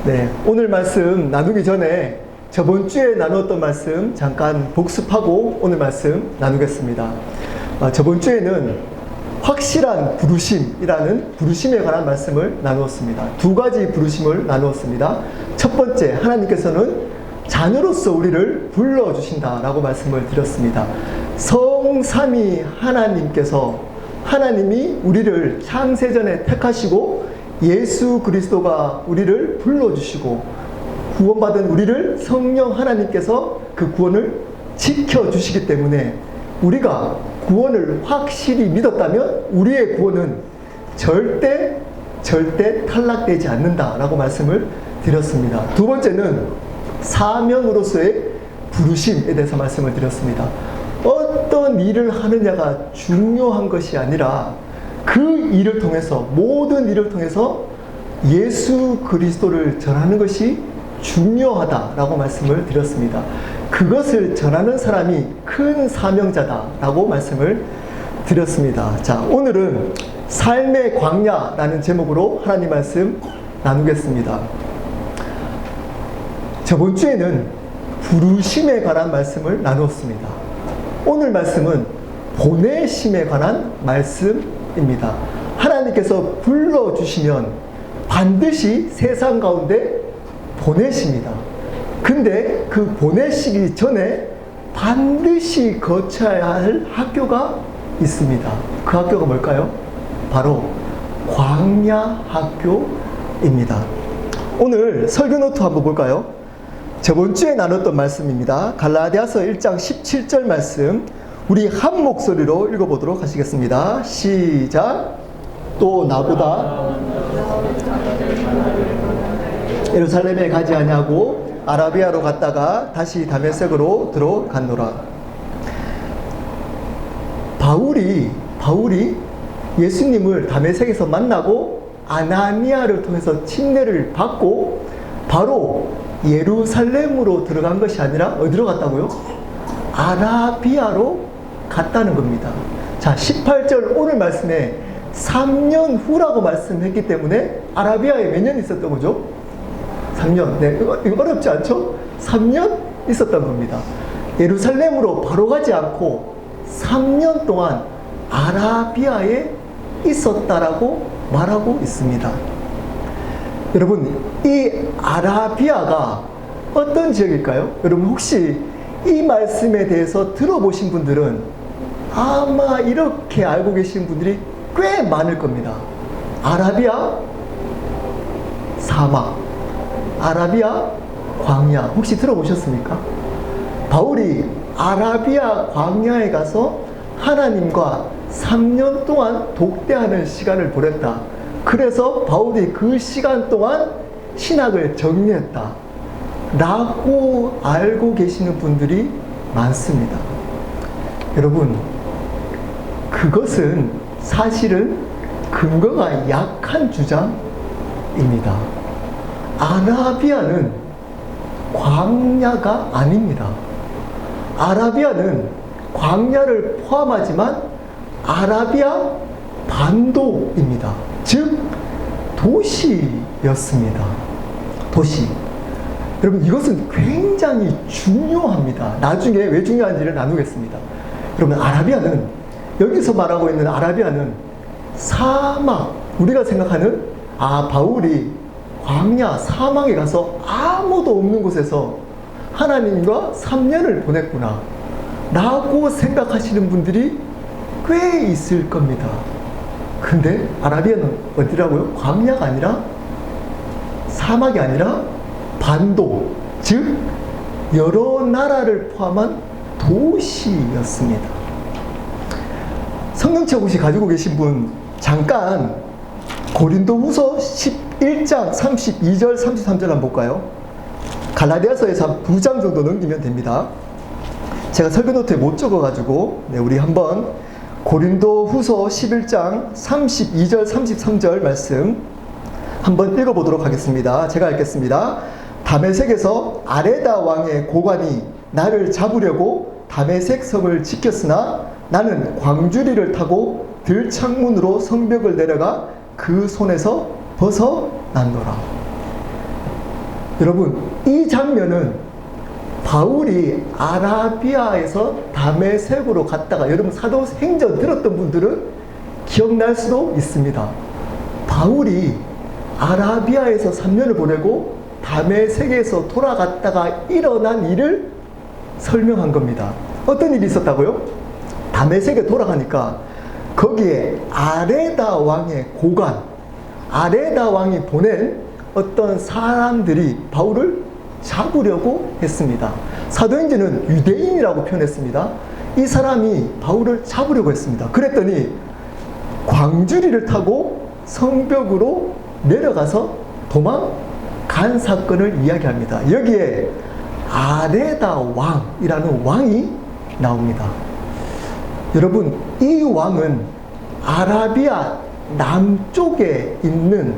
네, 오늘 말씀 나누기 전에 저번 주에 나누었던 말씀 잠깐 복습하고 오늘 말씀 나누겠습니다. 저번 주에는 확실한 부르심이라는 부르심에 관한 말씀을 나누었습니다. 두 가지 부르심을 나누었습니다. 첫 번째, 하나님께서는 자녀로서 우리를 불러주신다라고 말씀을 드렸습니다. 성삼위 하나님이 우리를 창세전에 택하시고 예수 그리스도가 우리를 불러주시고 구원받은 우리를 성령 하나님께서 그 구원을 지켜주시기 때문에 우리가 구원을 확실히 믿었다면 우리의 구원은 절대 탈락되지 않는다라고 말씀을 드렸습니다. 두 번째는 사명으로서의 부르심에 대해서 말씀을 드렸습니다. 어떤 일을 하느냐가 중요한 것이 아니라 그 일을 통해서, 모든 일을 통해서 예수 그리스도를 전하는 것이 중요하다라고 말씀을 드렸습니다. 그것을 전하는 사람이 큰 사명자다라고 말씀을 드렸습니다. 자, 오늘은 삶의 광야라는 제목으로 하나님 말씀 나누겠습니다. 저번 주에는 부르심에 관한 말씀을 나누었습니다. 오늘 말씀은 보내심에 관한 말씀입니다. 하나님께서 불러주시면 반드시 세상 가운데 보내십니다. 근데 그 보내시기 전에 반드시 거쳐야 할 학교가 있습니다. 그 학교가 뭘까요? 바로 광야 학교입니다. 오늘 설교 노트 한번 볼까요? 저번 주에 나눴던 말씀입니다. 갈라디아서 1장 17절 말씀 우리 한 목소리로 읽어보도록 하시겠습니다. 시작. 또 나보다 예루살렘에 가지 아니하고 아라비아로 갔다가 다시 다메섹으로 들어갔노라. 바울이 예수님을 다메섹에서 만나고 아나니아를 통해서 침례를 받고 바로 예루살렘으로 들어간 것이 아니라 어디로 갔다고요? 아라비아로 갔다는 겁니다. 자, 18절 오늘 말씀에 3년 후라고 말씀했기 때문에 아라비아에 몇 년 있었던 거죠? 3년. 네, 이거 어렵지 않죠? 3년 있었던 겁니다. 예루살렘으로 바로 가지 않고 3년 동안 아라비아에 있었다라고 말하고 있습니다. 여러분, 이 아라비아가 어떤 지역일까요? 여러분 혹시 이 말씀에 대해서 들어보신 분들은 아마 이렇게 알고 계신 분들이 꽤 많을 겁니다. 아라비아 사막, 아라비아 광야, 혹시 들어보셨습니까? 바울이 아라비아 광야에 가서 하나님과 3년 동안 독대하는 시간을 보냈다. 그래서 바울이 그 시간 동안 신학을 정리했다 라고 알고 계시는 분들이 많습니다. 여러분, 그것은 사실은 근거가 약한 주장입니다. 아라비아는 광야가 아닙니다. 아라비아는 광야를 포함하지만 아라비아 반도입니다. 즉 도시였습니다. 도시. 여러분, 이것은 굉장히 중요합니다. 나중에 왜 중요한지를 나누겠습니다. 여러분, 아라비아는, 여기서 말하고 있는 아라비아는 사막, 우리가 생각하는 바울이 광야 사막에 가서 아무도 없는 곳에서 하나님과 3년을 보냈구나 라고 생각하시는 분들이 꽤 있을 겁니다. 근데 아라비아는 어디라고요? 광야가 아니라, 사막이 아니라 반도, 즉 여러 나라를 포함한 도시였습니다. 성경책 혹시 가지고 계신 분 잠깐 고린도후서 11장 32절 33절 한번 볼까요? 갈라디아서에서 한 2장 정도 넘기면 됩니다. 제가 설교 노트에 못 적어가지고 우리 한번 고린도후서 11장 32절 33절 말씀 한번 읽어보도록 하겠습니다. 제가 읽겠습니다. 다메섹에서 아레다 왕의 고관이 나를 잡으려고 다메섹 성을 지켰으나 나는 광주리를 타고 들창문으로 성벽을 내려가 그 손에서 벗어났노라. 여러분, 이 장면은 바울이 아라비아에서 다메섹으로 갔다가, 여러분 사도행전 들었던 분들은 기억날 수도 있습니다. 바울이 아라비아에서 3년을 보내고 다메섹에서 돌아갔다가 일어난 일을 설명한 겁니다. 어떤 일이 있었다고요? 다메섹에 돌아가니까 거기에 아레다 왕의 고관, 아레다 왕이 보낸 어떤 사람들이 바울을 잡으려고 했습니다. 사도행전은 유대인이라고 표현했습니다. 이 사람이 바울을 잡으려고 했습니다. 그랬더니 광주리를 타고 성벽으로 내려가서 도망간 사건을 이야기합니다. 여기에 아레다 왕이라는 왕이 나옵니다. 여러분, 이 왕은 아라비아 남쪽에 있는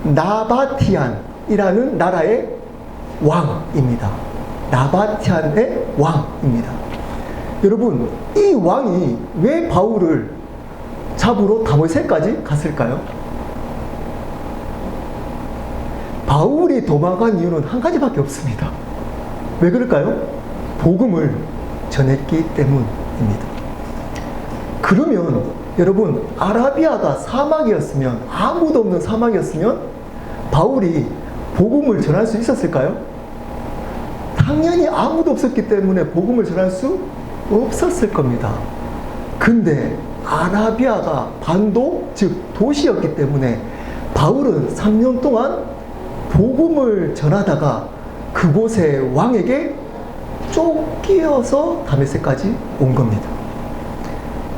나바티안이라는 나라의 왕입니다. 나바티안의 왕입니다. 여러분, 이 왕이 왜 바울을 잡으러 다메섹까지 갔을까요? 바울이 도망간 이유는 한 가지밖에 없습니다. 왜 그럴까요? 복음을 전했기 때문입니다. 그러면 여러분, 아라비아가 사막이었으면, 아무도 없는 사막이었으면 바울이 복음을 전할 수 있었을까요? 당연히 아무도 없었기 때문에 복음을 전할 수 없었을 겁니다. 근데 아라비아가 반도, 즉 도시였기 때문에 바울은 3년 동안 복음을 전하다가 그곳의 왕에게 쫓기어서 다메섹까지 온 겁니다.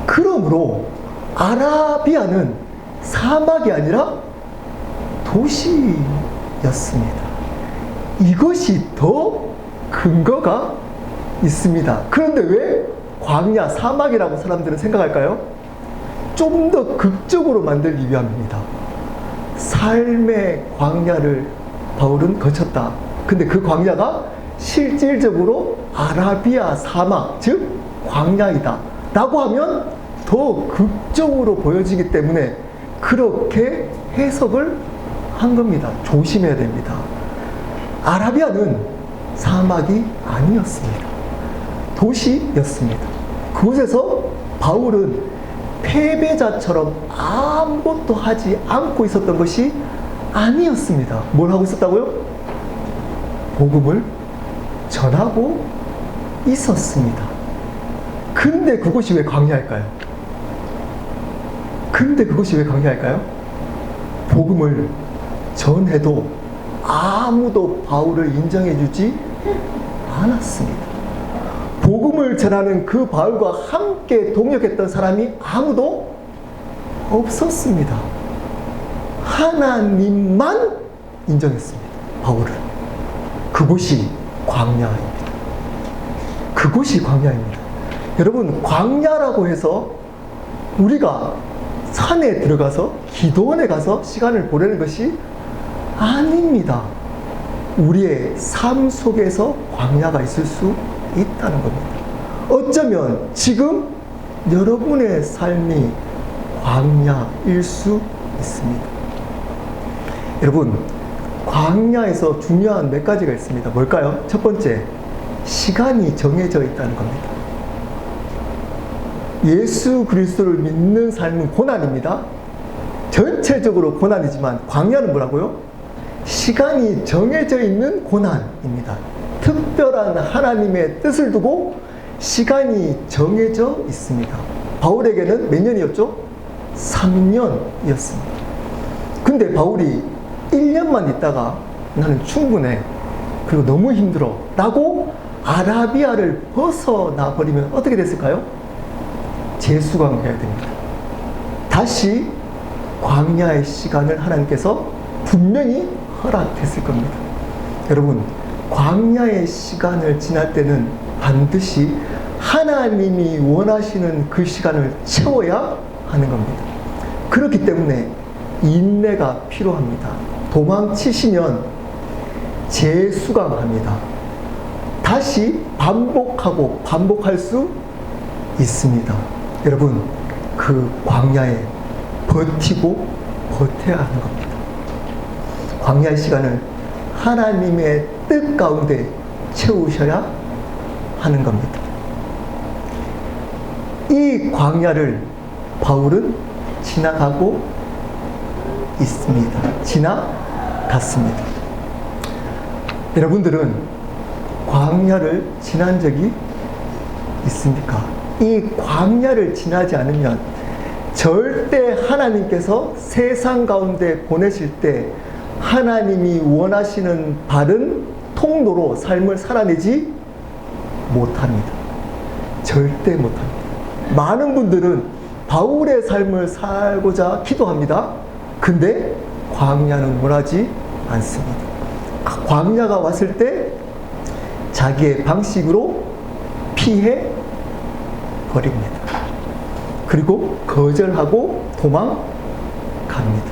그러므로 아라비아는 사막이 아니라 도시였습니다. 이것이 더 근거가 있습니다. 그런데 왜 광야, 사막이라고 사람들은 생각할까요? 좀 더 극적으로 만들기 위함입니다. 삶의 광야를 바울은 거쳤다. 근데 그 광야가 실질적으로 아라비아 사막, 즉 광야이다 라고 하면 더 극적으로 보여지기 때문에 그렇게 해석을 한 겁니다. 조심해야 됩니다. 아라비아는 사막이 아니었습니다. 도시였습니다. 그곳에서 바울은 패배자처럼 아무것도 하지 않고 있었던 것이 아니었습니다. 뭘 하고 있었다고요? 복음을 전하고 있었습니다. 근데 그것이 왜 광야일까요? 복음을 전해도 아무도 바울을 인정해주지 않았습니다. 복음을 전하는 그 바울과 함께 동역했던 사람이 아무도 없었습니다. 하나님만 인정했습니다. 바울을. 그곳이 광야입니다. 그곳이 광야입니다. 여러분, 광야라고 해서 우리가 산에 들어가서 기도원에 가서 시간을 보내는 것이 아닙니다. 우리의 삶 속에서 광야가 있을 수 있다는 겁니다. 어쩌면 지금 여러분의 삶이 광야일 수 있습니다. 여러분, 광야에서 중요한 몇 가지가 있습니다. 뭘까요? 첫 번째, 시간이 정해져 있다는 겁니다. 예수 그리스도를 믿는 삶은 고난입니다. 전체적으로 고난이지만 광야는 뭐라고요? 시간이 정해져 있는 고난입니다. 특별한 하나님의 뜻을 두고 시간이 정해져 있습니다. 바울에게는 몇 년이었죠? 3년이었습니다. 근데 바울이 1년만 있다가 나는 충분해, 그리고 너무 힘들어 라고 아라비아를 벗어나 버리면 어떻게 됐을까요? 재수강해야 됩니다. 다시 광야의 시간을 하나님께서 분명히 허락했을 겁니다. 여러분, 광야의 시간을 지날 때는 반드시 하나님이 원하시는 그 시간을 채워야 하는 겁니다. 그렇기 때문에 인내가 필요합니다. 도망치시면 재수강합니다. 다시 반복하고 반복할 수 있습니다. 여러분, 그 광야에 버티고 버텨야 하는 겁니다. 광야의 시간을 하나님의 뜻 가운데 채우셔야 하는 겁니다. 이 광야를 바울은 지나가고 있습니다. 지나갔습니다. 여러분들은 광야를 지난 적이 있습니까? 이 광야를 지나지 않으면 절대 하나님께서 세상 가운데 보내실 때 하나님이 원하시는 바른 통로로 삶을 살아내지 못합니다. 절대 못합니다. 많은 분들은 바울의 삶을 살고자 기도합니다. 근데 광야는 원하지 않습니다. 광야가 왔을 때 자기의 방식으로 피해 버립니다. 그리고 거절하고 도망갑니다.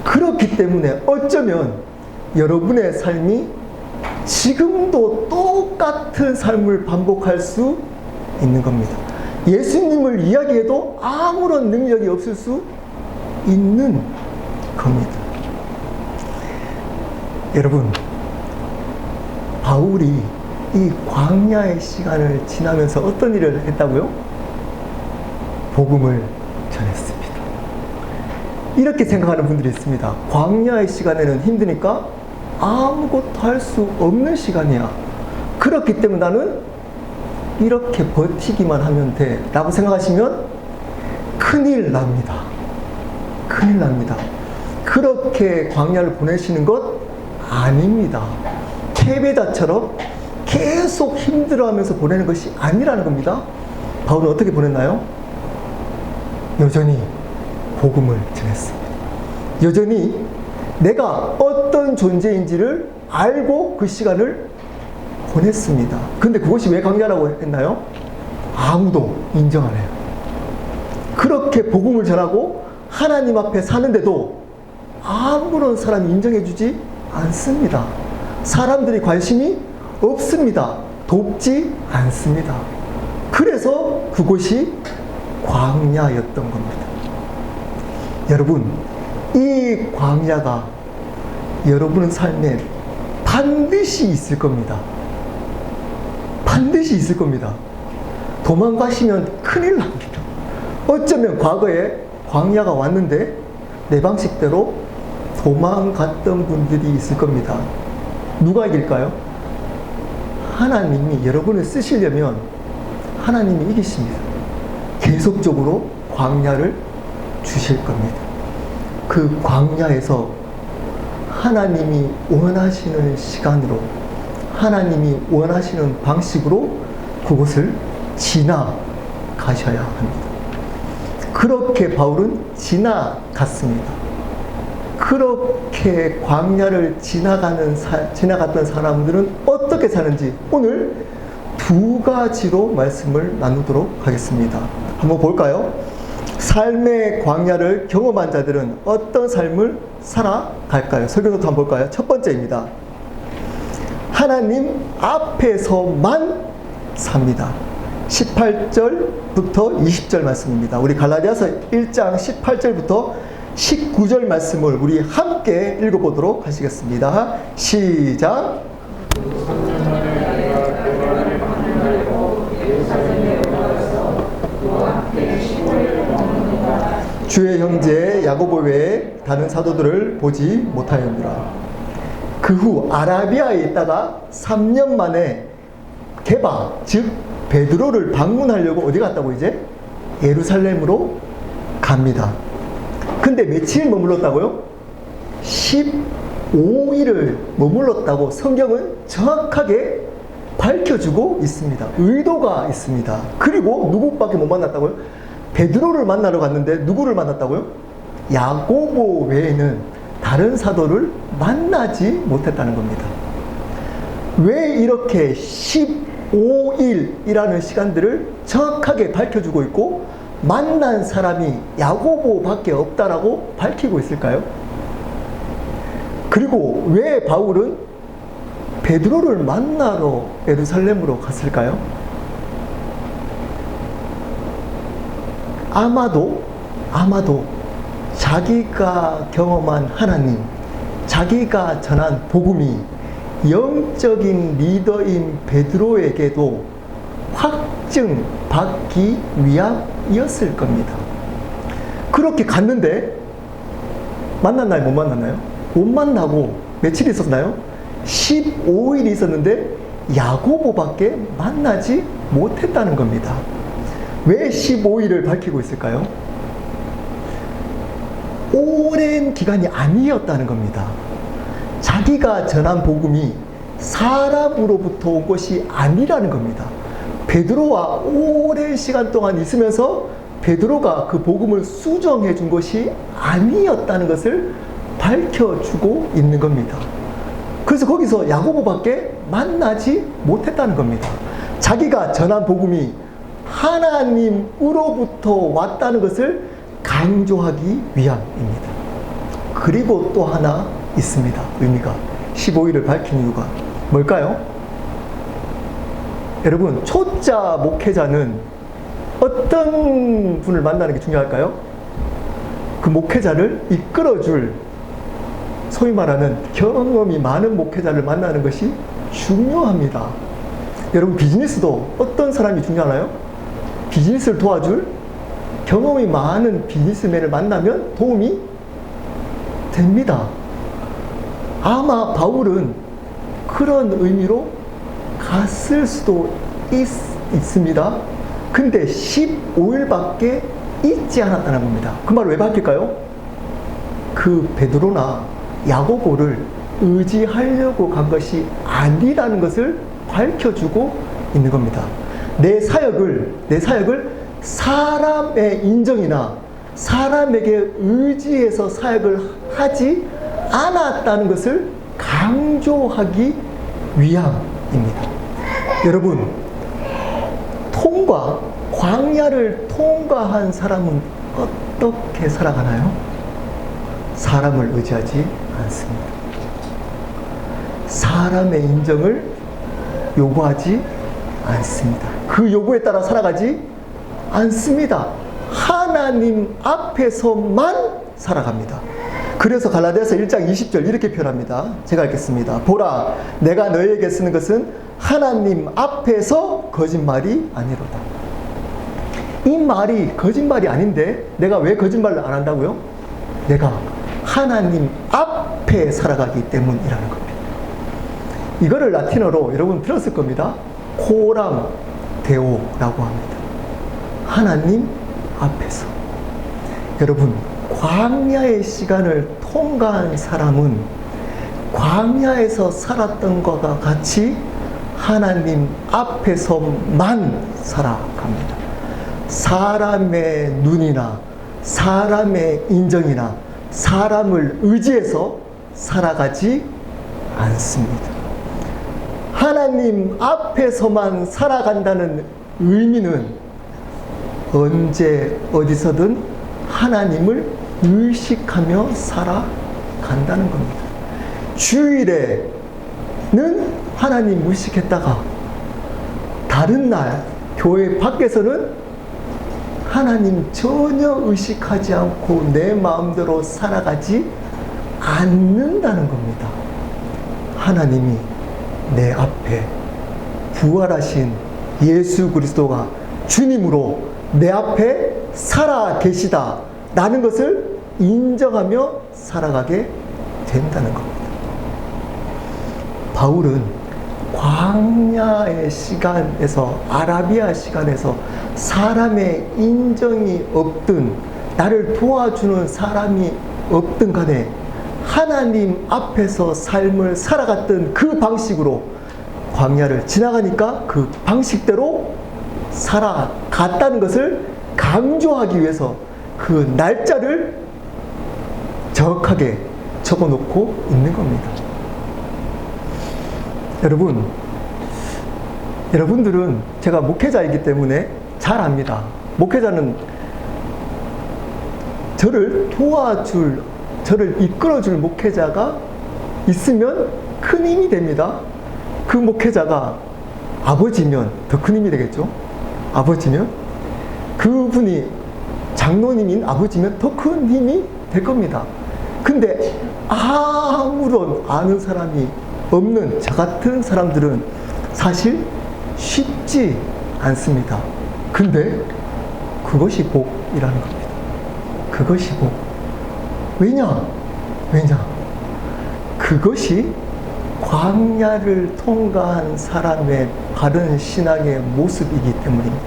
그렇기 때문에 어쩌면 여러분의 삶이 지금도 똑같은 삶을 반복할 수 있는 겁니다. 예수님을 이야기해도 아무런 능력이 없을 수 있는 겁니다. 여러분, 바울이 이 광야의 시간을 지나면서 어떤 일을 했다고요? 복음을 전했습니다. 이렇게 생각하는 분들이 있습니다. 광야의 시간에는 힘드니까 아무것도 할 수 없는 시간이야. 그렇기 때문에 나는 이렇게 버티기만 하면 돼 라고 생각하시면 큰일 납니다. 큰일 납니다. 그렇게 광야를 보내시는 것 아닙니다. 캐베다처럼 계속 힘들어하면서 보내는 것이 아니라는 겁니다. 바울은 어떻게 보냈나요? 여전히 복음을 전했습니다. 여전히 내가 어떤 존재인지를 알고 그 시간을 보냈습니다. 근데 그것이 왜 광야라고 했나요? 아무도 인정 안 해요. 그렇게 복음을 전하고 하나님 앞에 사는데도 아무런 사람이 인정해주지 않습니다. 사람들이 관심이 없습니다. 돕지 않습니다. 그래서 그곳이 광야였던 겁니다. 여러분, 이 광야가 여러분의 삶에 반드시 있을 겁니다. 반드시 있을 겁니다. 도망가시면 큰일 납니다. 어쩌면 과거에 광야가 왔는데 내 방식대로 도망갔던 분들이 있을 겁니다. 누가 이길까요? 하나님이 여러분을 쓰시려면 하나님이 이기십니다. 계속적으로 광야를 주실 겁니다. 그 광야에서 하나님이 원하시는 시간으로, 하나님이 원하시는 방식으로 그곳을 지나가셔야 합니다. 그렇게 바울은 지나갔습니다. 그렇게 광야를 지나갔던 사람들은 어떻게 사는지 오늘 두 가지로 말씀을 나누도록 하겠습니다. 한번 볼까요? 삶의 광야를 경험한 자들은 어떤 삶을 살아갈까요? 설교부터 한번 볼까요? 첫 번째입니다. 하나님 앞에서만 삽니다. 18절부터 20절 말씀입니다. 우리 갈라디아서 1장 18절부터 19절 말씀을 우리 함께 읽어보도록 하시겠습니다. 시작! 주의 형제 야고보 외에 다른 사도들을 보지 못하였노라. 그 후 아라비아에 있다가 3년 만에 게바, 즉 베드로를 방문하려고 어디 갔다고 이제? 예루살렘으로 갑니다. 근데 며칠 머물렀다고요? 15일을 머물렀다고 성경은 정확하게 밝혀주고 있습니다. 의도가 있습니다. 그리고 누구밖에 못 만났다고요? 베드로를 만나러 갔는데 누구를 만났다고요? 야고보 외에는 다른 사도를 만나지 못했다는 겁니다. 왜 이렇게 15일이라는 시간들을 정확하게 밝혀주고 있고 만난 사람이 야고보밖에 없다라고 밝히고 있을까요? 그리고 왜 바울은 베드로를 만나러 예루살렘으로 갔을까요? 아마도 자기가 경험한 하나님, 자기가 전한 복음이 영적인 리더인 베드로에게도 확증받기 위함이었을 겁니다. 그렇게 갔는데 만났나요? 못 만났나요? 못 만나고 며칠 있었나요? 15일이 있었는데 야고보밖에 만나지 못했다는 겁니다. 왜 15일을 밝히고 있을까요? 오랜 기간이 아니었다는 겁니다. 자기가 전한 복음이 사람으로부터 온 것이 아니라는 겁니다. 베드로와 오랜 시간 동안 있으면서 베드로가 그 복음을 수정해 준 것이 아니었다는 것을 밝혀주고 있는 겁니다. 그래서 거기서 야고보밖에 만나지 못했다는 겁니다. 자기가 전한 복음이 하나님으로부터 왔다는 것을 강조하기 위함입니다. 그리고 또 하나 있습니다. 의미가 15일을 밝힌 이유가 뭘까요? 여러분, 초짜 목회자는 어떤 분을 만나는 게 중요할까요? 그 목회자를 이끌어줄, 소위 말하는 경험이 많은 목회자를 만나는 것이 중요합니다. 여러분, 비즈니스도 어떤 사람이 중요하나요? 비즈니스를 도와줄 경험이 많은 비즈니스맨을 만나면 도움이 됩니다. 아마 바울은 그런 의미로 갔을 수도 있습니다. 근데 15일밖에 있지 않았다는 겁니다. 그 말을 왜 밝힐까요? 그 베드로나 야고보를 의지하려고 간 것이 아니라는 것을 밝혀주고 있는 겁니다. 내 사역을 사람의 인정이나 사람에게 의지해서 사역을 하지 않았다는 것을 강조하기 위함입니다. 여러분, 광야를 통과한 사람은 어떻게 살아가나요? 사람을 의지하지 않습니다. 사람의 인정을 요구하지 않습니다. 그 요구에 따라 살아가지 않습니다. 하나님 앞에서만 살아갑니다. 그래서 갈라디아서 1장 20절 이렇게 표현합니다. 제가 읽겠습니다. 보라, 내가 너희에게 쓰는 것은 하나님 앞에서 거짓말이 아니로다. 이 말이 거짓말이 아닌데 내가 왜 거짓말을 안 한다고요? 내가 하나님 앞에 살아가기 때문이라는 겁니다. 이거를 라틴어로 여러분 들었을 겁니다. 코람 데오라고 합니다. 하나님 앞에서. 여러분, 광야의 시간을 통과한 사람은 광야에서 살았던 것과 같이 하나님 앞에서만 살아갑니다. 사람의 눈이나 사람의 인정이나 사람을 의지해서 살아가지 않습니다. 하나님 앞에서만 살아간다는 의미는 언제 어디서든 하나님을 의식하며 살아간다는 겁니다. 주일에는 하나님 의식했다가 다른 날 교회 밖에서는 하나님 전혀 의식하지 않고 내 마음대로 살아가지 않는다는 겁니다. 하나님이 내 앞에 부활하신 예수 그리스도가 주님으로 내 앞에 살아 계시다 라는 것을 인정하며 살아가게 된다는 겁니다. 바울은 광야의 시간에서, 아라비아 시간에서 사람의 인정이 없든 나를 도와주는 사람이 없든 간에 하나님 앞에서 삶을 살아갔던 그 방식으로 광야를 지나가니까 그 방식대로 살아갔다는 것을 강조하기 위해서 그 날짜를 정확하게 적어놓고 있는 겁니다. 여러분들은 제가 목회자이기 때문에 잘 압니다. 목회자는 저를 도와줄, 저를 이끌어줄 목회자가 있으면 큰 힘이 됩니다. 그 목회자가 아버지면 더 큰 힘이 되겠죠. 아버지면 그분이 장로님인 아버지면 더 큰 힘이 될 겁니다. 근데 아무런 아는 사람이 없는 저 같은 사람들은 사실 쉽지 않습니다. 근데 그것이 복이라는 겁니다. 그것이 복. 왜냐? 그것이 광야를 통과한 사람의 바른 신앙의 모습이기 때문입니다.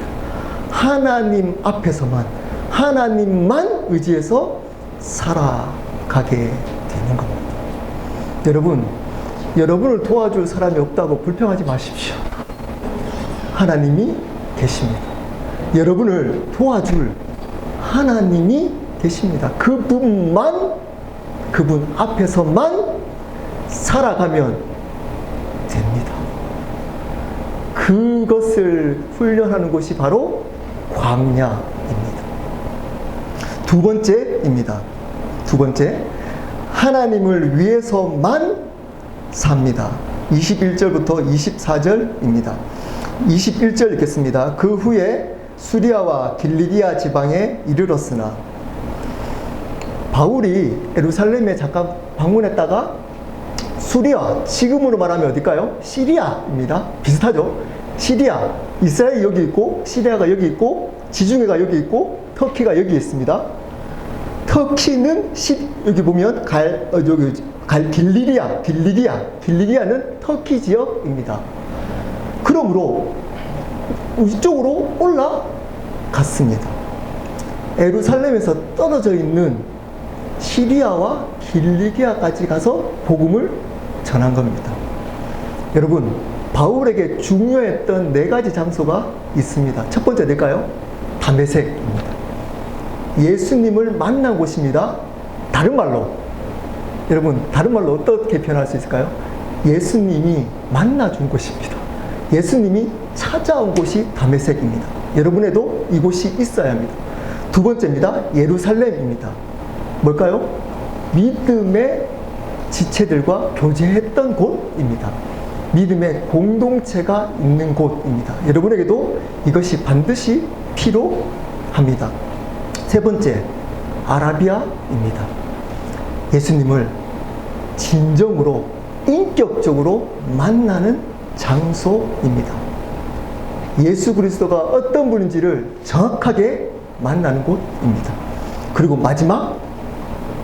하나님 앞에서만, 하나님만 의지해서 살아가게 되는 겁니다. 여러분을 도와줄 사람이 없다고 불평하지 마십시오. 하나님이 계십니다. 여러분을 도와줄 하나님이 계십니다. 그분 앞에서만 살아가면 됩니다. 그것을 훈련하는 것이 바로 광야입니다. 두 번째, 하나님을 위해서만 삽니다. 21절부터 24절입니다. 21절 읽겠습니다. 그 후에 수리아와 길리기아 지방에 이르렀으나, 바울이 예루살렘에 잠깐 방문했다가 수리아, 지금으로 말하면 어딜까요? 시리아입니다. 비슷하죠? 시리아, 이스라엘이 여기 있고 시리아가 여기 있고 지중해가 여기 있고 터키가 여기 있습니다. 터키는 여기 보면 길리기아는 터키 지역입니다. 그러므로 이쪽으로 올라갔습니다. 예루살렘에서 떨어져 있는 시리아와 길리기아까지 가서 복음을 전한 겁니다. 여러분, 바울에게 중요했던 4가지 장소가 있습니다. 첫 번째 뭘까요? 다메섹입니다. 예수님을 만난 곳입니다. 다른 말로 어떻게 표현할 수 있을까요? 예수님이 만나준 곳입니다. 예수님이 찾아온 곳이 다메섹입니다. 여러분에도 이곳이 있어야 합니다. 두 번째입니다. 예루살렘입니다. 뭘까요? 믿음의 지체들과 교제했던 곳입니다. 믿음의 공동체가 있는 곳입니다. 여러분에게도 이것이 반드시 필요합니다. 세 번째, 아라비아입니다. 예수님을 진정으로 인격적으로 만나는 장소입니다. 예수 그리스도가 어떤 분인지를 정확하게 만나는 곳입니다. 그리고 마지막,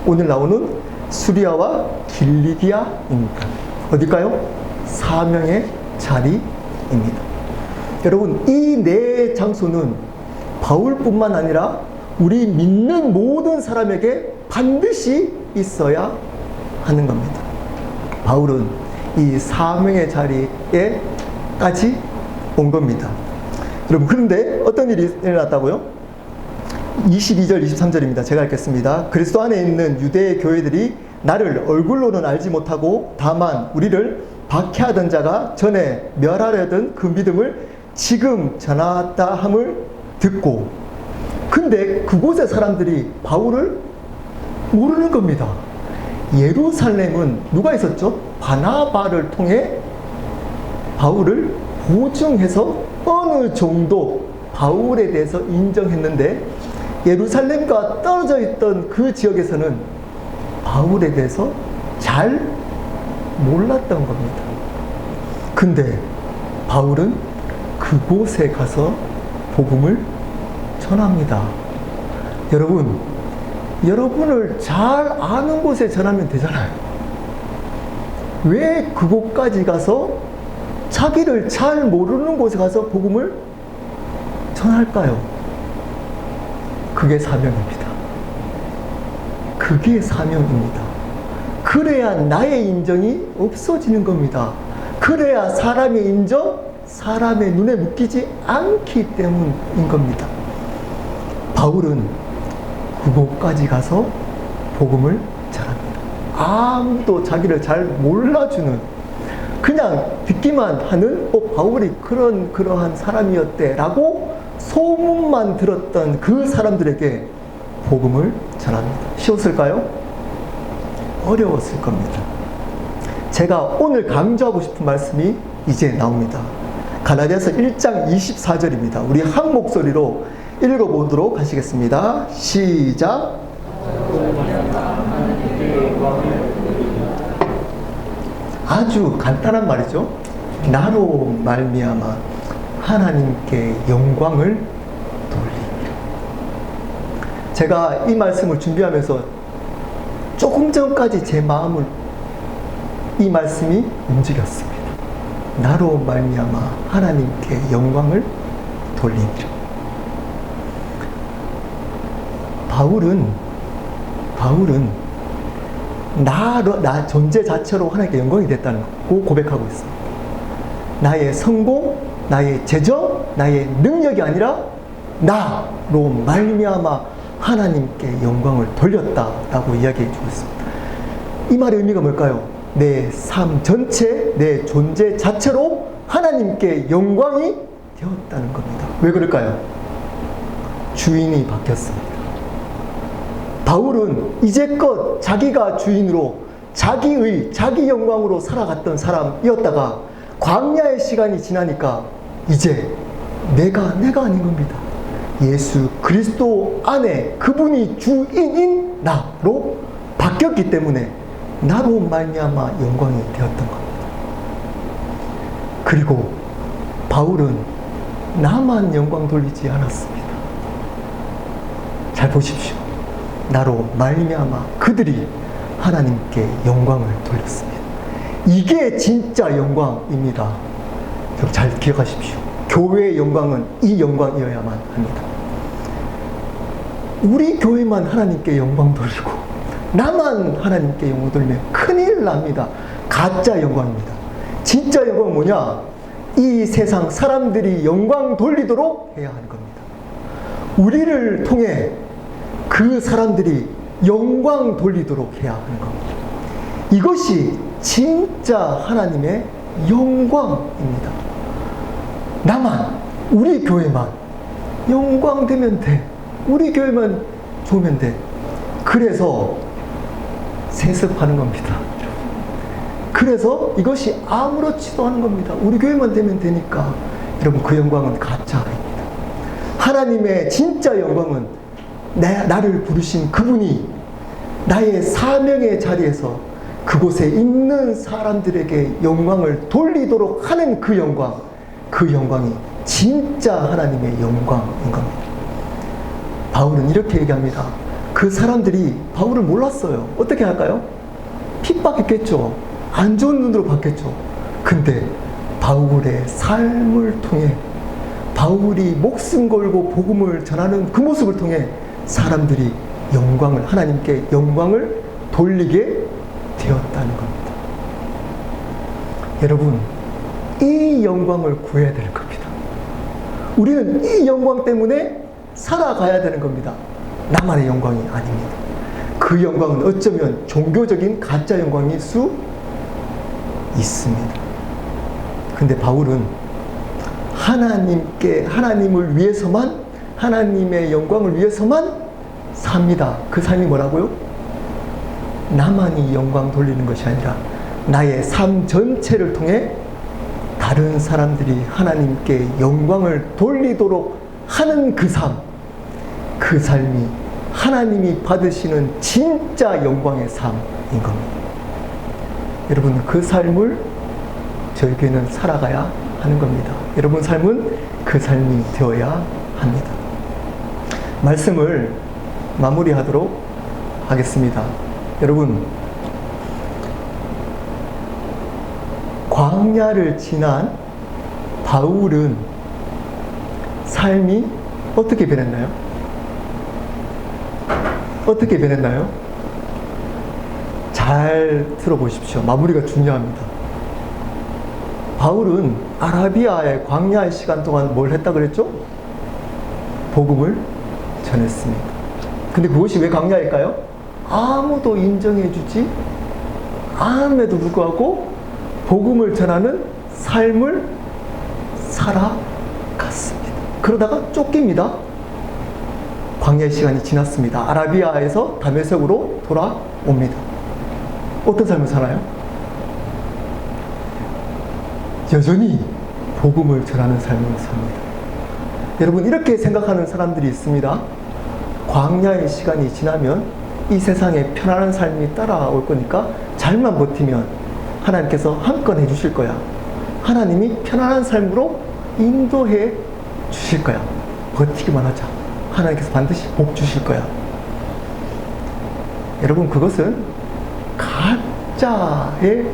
오늘 나오는 수리아와 길리기아입니다. 어딜까요? 사명의 자리입니다. 여러분, 이 4 장소는 바울뿐만 아니라 우리 믿는 모든 사람에게 반드시 있어야 하는 겁니다. 바울은 이 사명의 자리에까지 온 겁니다. 여러분, 그런데 어떤 일이 일어났다고요? 22절, 23절입니다. 제가 읽겠습니다. 그리스도 안에 있는 유대의 교회들이 나를 얼굴로는 알지 못하고 다만 우리를 박해하던 자가 전에 멸하려던 그 믿음을 지금 전하다 함을 듣고, 근데 그곳의 사람들이 바울을 모르는 겁니다. 예루살렘은 누가 있었죠? 바나바를 통해 바울을 보증해서 어느 정도 바울에 대해서 인정했는데, 예루살렘과 떨어져 있던 그 지역에서는 바울에 대해서 잘 몰랐던 겁니다. 근데 바울은 그곳에 가서 복음을 전합니다. 여러분을 잘 아는 곳에 전하면 되잖아요. 왜 그곳까지 가서 자기를 잘 모르는 곳에 가서 복음을 전할까요? 그게 사명입니다. 그게 사명입니다. 그래야 나의 인정이 없어지는 겁니다. 그래야 사람의 인정, 사람의 눈에 묶이지 않기 때문인 겁니다. 바울은 그곳까지 가서 복음을 전합니다. 아무도 자기를 잘 몰라주는, 그냥 듣기만 하는 바울이 그러한 사람이었대 라고 소문만 들었던 그 사람들에게 복음을 전합니다. 쉬웠을까요? 어려웠을 겁니다. 제가 오늘 강조하고 싶은 말씀이 이제 나옵니다. 갈라디아서 1장 24절입니다. 우리 한 목소리로 읽어보도록 하시겠습니다. 시작. 아주 간단한 말이죠. 나로 말미암아 하나님께 영광을 돌리리라. 제가 이 말씀을 준비하면서 조금 전까지 제 마음을 이 말씀이 움직였습니다. 나로 말미암아 하나님께 영광을 돌리리라. 바울은 나 존재 자체로 하나님께 영광이 됐다는 거 고백하고 있습니다. 나의 성공, 나의 재정, 나의 능력이 아니라 나로 말미암아 하나님께 영광을 돌렸다라고 이야기해 주고 있습니다. 이 말의 의미가 뭘까요? 내 삶 전체, 내 존재 자체로 하나님께 영광이 되었다는 겁니다. 왜 그럴까요? 주인이 바뀌었습니다. 바울은 이제껏 자기가 주인으로 자기 영광으로 살아갔던 사람이었다가 광야의 시간이 지나니까 이제 내가 아닌 겁니다. 예수 그리스도 안에 그분이 주인인 나로 바뀌었기 때문에 나로 말미암아 영광이 되었던 겁니다. 그리고 바울은 나만 영광 돌리지 않았습니다. 잘 보십시오. 나로 말미암아 그들이 하나님께 영광을 돌렸습니다. 이게 진짜 영광입니다. 잘 기억하십시오. 교회의 영광은 이 영광이어야만 합니다. 우리 교회만 하나님께 영광 돌리고 나만 하나님께 영광 돌리면 큰일 납니다. 가짜 영광입니다. 진짜 영광은 뭐냐? 이 세상 사람들이 영광 돌리도록 해야 하는 겁니다. 우리를 통해 그 사람들이 영광 돌리도록 해야 하는 겁니다. 이것이 진짜 하나님의 영광입니다. 나만, 우리 교회만 영광 되면 돼. 우리 교회만 좋으면 돼. 그래서 세습하는 겁니다. 그래서 이것이 아무렇지도 않은 겁니다. 우리 교회만 되면 되니까. 여러분, 그 영광은 가짜입니다. 하나님의 진짜 영광은 나를 부르신 그분이 나의 사명의 자리에서 그곳에 있는 사람들에게 영광을 돌리도록 하는 그 영광이 진짜 하나님의 영광인 겁니다. 바울은 이렇게 얘기합니다. 그 사람들이 바울을 몰랐어요. 어떻게 할까요? 핍박했겠죠. 안 좋은 눈으로 봤겠죠. 근데 바울의 삶을 통해, 바울이 목숨 걸고 복음을 전하는 그 모습을 통해 사람들이 하나님께 영광을 돌리게 되었다는 겁니다. 여러분, 이 영광을 구해야 되는 겁니다. 우리는 이 영광 때문에 살아가야 되는 겁니다. 나만의 영광이 아닙니다. 그 영광은 어쩌면 종교적인 가짜 영광일 수 있습니다. 근데 바울은 하나님을 위해서만, 하나님의 영광을 위해서만 삽니다. 그 삶이 뭐라고요? 나만이 영광 돌리는 것이 아니라 나의 삶 전체를 통해 다른 사람들이 하나님께 영광을 돌리도록 하는 그 삶이 하나님이 받으시는 진짜 영광의 삶인 겁니다. 여러분, 그 삶을 저희 교회는 살아가야 하는 겁니다. 여러분 삶은 그 삶이 되어야 합니다. 말씀을 마무리하도록 하겠습니다. 여러분, 광야를 지난 바울은 삶이 어떻게 변했나요? 어떻게 변했나요? 잘 들어보십시오. 마무리가 중요합니다. 바울은 아라비아의 광야의 시간 동안 뭘 했다 그랬죠? 복음을 전했습니다. 근데 그것이 왜 광야일까요? 아무도 인정해주지 않음에도 불구하고 복음을 전하는 삶을 살아갔습니다. 그러다가 쫓깁니다. 광야의 시간이 지났습니다. 아라비아에서 다메섹으로 돌아옵니다. 어떤 삶을 사나요? 여전히 복음을 전하는 삶을 삽니다. 여러분, 이렇게 생각하는 사람들이 있습니다. 광야의 시간이 지나면 이 세상에 편안한 삶이 따라올 거니까 잘만 버티면 하나님께서 한건 해주실 거야. 하나님이 편안한 삶으로 인도해 주실 거야. 버티기만 하자. 하나님께서 반드시 복 주실 거야. 여러분, 그것은 가짜의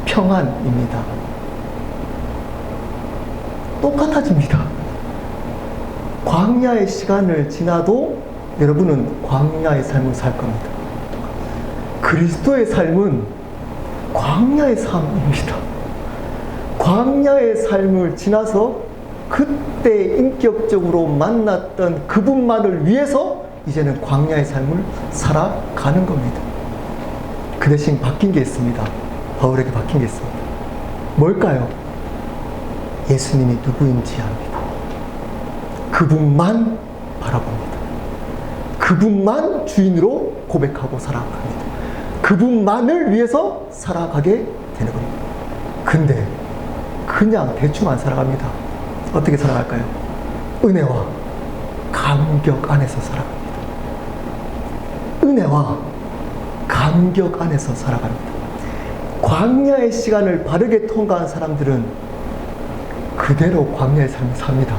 평안입니다. 똑같아집니다. 광야의 시간을 지나도 여러분은 광야의 삶을 살 겁니다. 그리스도의 삶은 광야의 삶입니다. 광야의 삶을 지나서 그때 인격적으로 만났던 그분만을 위해서 이제는 광야의 삶을 살아가는 겁니다. 그 대신 바뀐 게 있습니다. 바울에게 바뀐 게 있습니다. 뭘까요? 예수님이 누구인지 압니다. 그분만 바라봅니다. 그분만 주인으로 고백하고 살아갑니다. 그분만을 위해서 살아가게 되는 겁니다. 근데 그냥 대충 안 살아갑니다. 어떻게 살아갈까요? 은혜와 감격 안에서 살아갑니다. 은혜와 감격 안에서 살아갑니다. 광야의 시간을 바르게 통과한 사람들은 그대로 광야의 삶을 삽니다.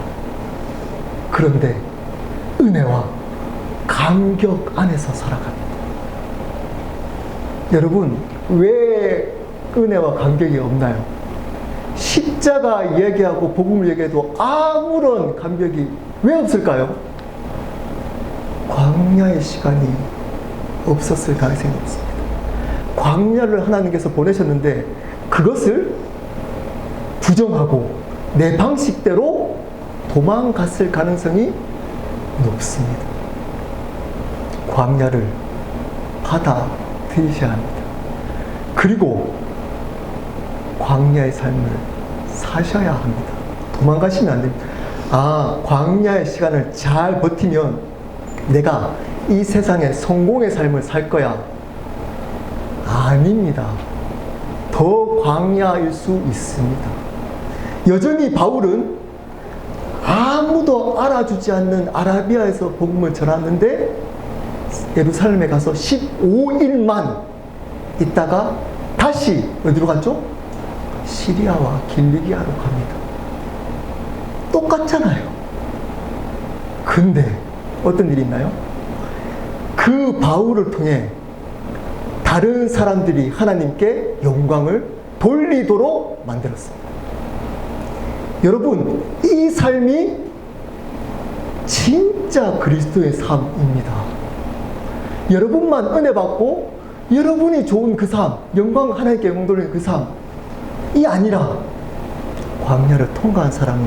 그런데 은혜와 감격 안에서 살아갑니다. 여러분, 왜 은혜와 감격이 없나요? 십자가 얘기하고 복음을 얘기해도 아무런 감격이 왜 없을까요? 광야의 시간이 없었을 가능성이 없습니다. 광야를 하나님께서 보내셨는데 그것을 부정하고 내 방식대로 도망갔을 가능성이 높습니다. 광야를 받아들이셔야 합니다. 그리고 광야의 삶을 사셔야 합니다. 도망가시면 안 됩니다. 광야의 시간을 잘 버티면 내가 이 세상에 성공의 삶을 살 거야. 아닙니다. 더 광야일 수 있습니다. 여전히 바울은 아무도 알아주지 않는 아라비아에서 복음을 전하는데 예루살렘에 가서 15일만 있다가 다시 어디로 갔죠? 시리아와 길리기아로 갑니다. 똑같잖아요. 근데 어떤 일이 있나요? 그 바울을 통해 다른 사람들이 하나님께 영광을 돌리도록 만들었습니다. 여러분, 이 삶이 진짜 그리스도의 삶입니다. 여러분만 은혜 받고 여러분이 좋은 그 삶, 영광 하나님께 영광 돌리는 그 삶이 아니라 광야를 통과한 사람이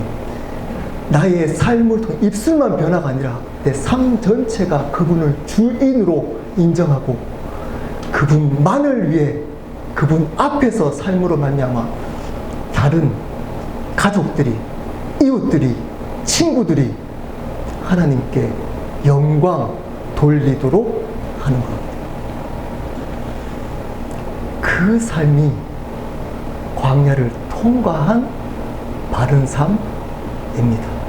나의 삶을 통해 입술만 변화가 아니라 내 삶 전체가 그분을 주인으로 인정하고 그분만을 위해 그분 앞에서 삶으로 말미암아 다른 가족들이, 이웃들이, 친구들이 하나님께 영광 돌리도록 하는 겁니다. 그 삶이 광야를 통과한 바른 삶입니다.